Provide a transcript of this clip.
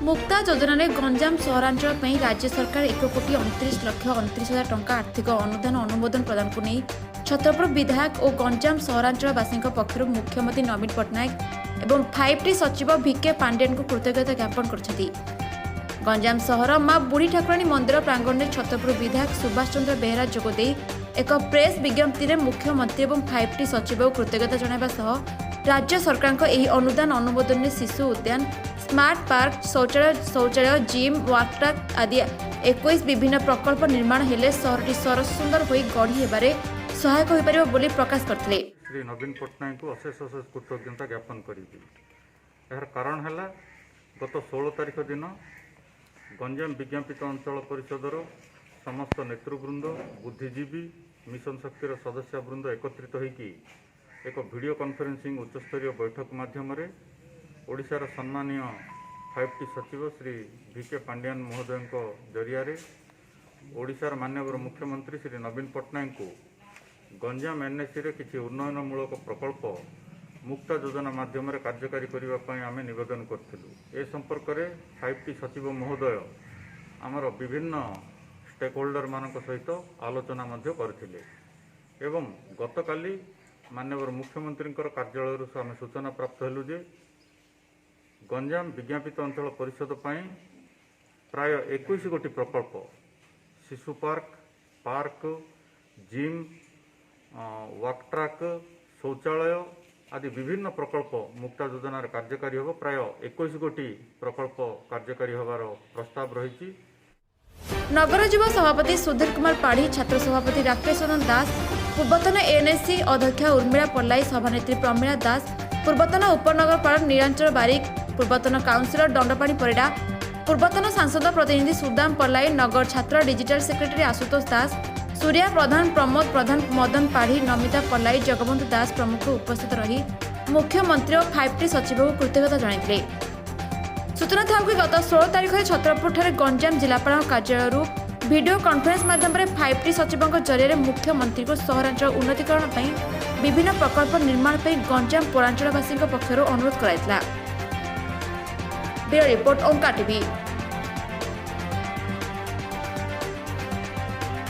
मुक्ता योजना गंजाम सहरांचल पर राज्य सरकार 1,29,29,000 टंका आर्थिक अनुदान अनुमोदन प्रदान को नहीं छतरपुर विधायक और गंजाम सहरांचलवासी पक्षर मुख्यमंत्री नवीन पट्टनायक एवं 5T सचिव भिके पांडेन को कृतज्ञता ज्ञापन कर गंजाम सहर मां बुढ़ी ठाकुराणी मंदिर प्रांगण में छतरपुर विधायक सुभाष चंद्र बेहरा जोगदे एक प्रेस विज्ञप्ति में मुख्यमंत्री और 5T सचिव कृतज्ञता जणाइबा सह राज्य सरकार यह अनुदान अनुमोदन में शिशु उद्यान स्मार्ट पार्क शौचालय जिम वार्कटाक आदि 21 विभिन्न प्रकल्प निर्माण हेले सहरटी सरस सुंदर होई गढ़ी हेबारे सहायक होई परिबो बोली प्रकाश करथिले। श्री नवीन पट्टनायक को अशेष कृतज्ञता ज्ञापन करिबी। यार कारण है गत 16 तारिख दिन गंजाम विज्ञापित अंचल परिषदर समस्त नेतृवृंद बुद्धिजीवी मिशन शक्तिर सदस्य वृंद एकत्रित होइकी एक वीडियो कॉन्फ्रेंसिंग उच्चस्तरीय बैठक माध्यम ओडिशार सम्मानीय 5T सचिव श्री भिके पांडियान महोदय जरिया ओडिशार माननीय मुख्यमंत्री श्री नवीन पट्टनायक को गंजाम एनएसी रे किसी उन्नयनमूलक प्रकल्प मुक्ता योजना माध्यम कार्यकारी करने आम नवेदन करूँ। ए संपर्क में 5T सचिव महोदय आमर विभिन्न स्टेक होल्डर मान सहित आलोचना करथिले एवं गतकाली माननीय मुख्यमंत्री कार्यालय आम सूचना प्राप्त हेलु जे गंजाम विज्ञापित अंचल परिषद प्राय 21 गोटी प्रकल्प शिशु पार्क जिम वाकट्राक शौचालय आदि विभिन्न प्रकल्प मुक्ता योजना कार्यकारी होब। प्राय 21 गोटी प्रकल्प कार्यकारी होबार प्रस्ताव रही। नगर युवा सभापति सुधीर कुमार पाढ़ी छात्र सभापति राकेश चंद्र दास पूर्वतन एएनएसी अध्यक्षा उर्मिला पल्लाई सभानेत्री प्रमीला दास पूर्वतन उपनगरपाल नीलांचल बारिक पूर्वतन काउंसिलर दंडपाणी परिडा पूर्वतन सांसद प्रतिनिधि सुदाम पल्लाई नगर छात्र डिजिटल सेक्रेटरी आशुतोष दास सूर्या प्रधान प्रमोद प्रधान मदन पाढ़ी नमिता पल्लाई जगबंधु दास प्रमुख उपस्थित रही मुख्यमंत्री और 5T सचिव को कृतज्ञता जणाइथिले। सूचना था कि गत 16 तारिख में छतरपुर गंजाम जिलापाल कार्यालय वीडियो कॉन्फ्रेंस माध्यम 5T सचिव जरिए मुख्यमंत्री को सहरांचल उन्नतीकरण विभिन्न प्रकल्प निर्माण गंजाम पौरांचलवासी पक्षर अनुरोध कराइथिला। ब्यूरो रिपोर्ट ओंकार टीवी।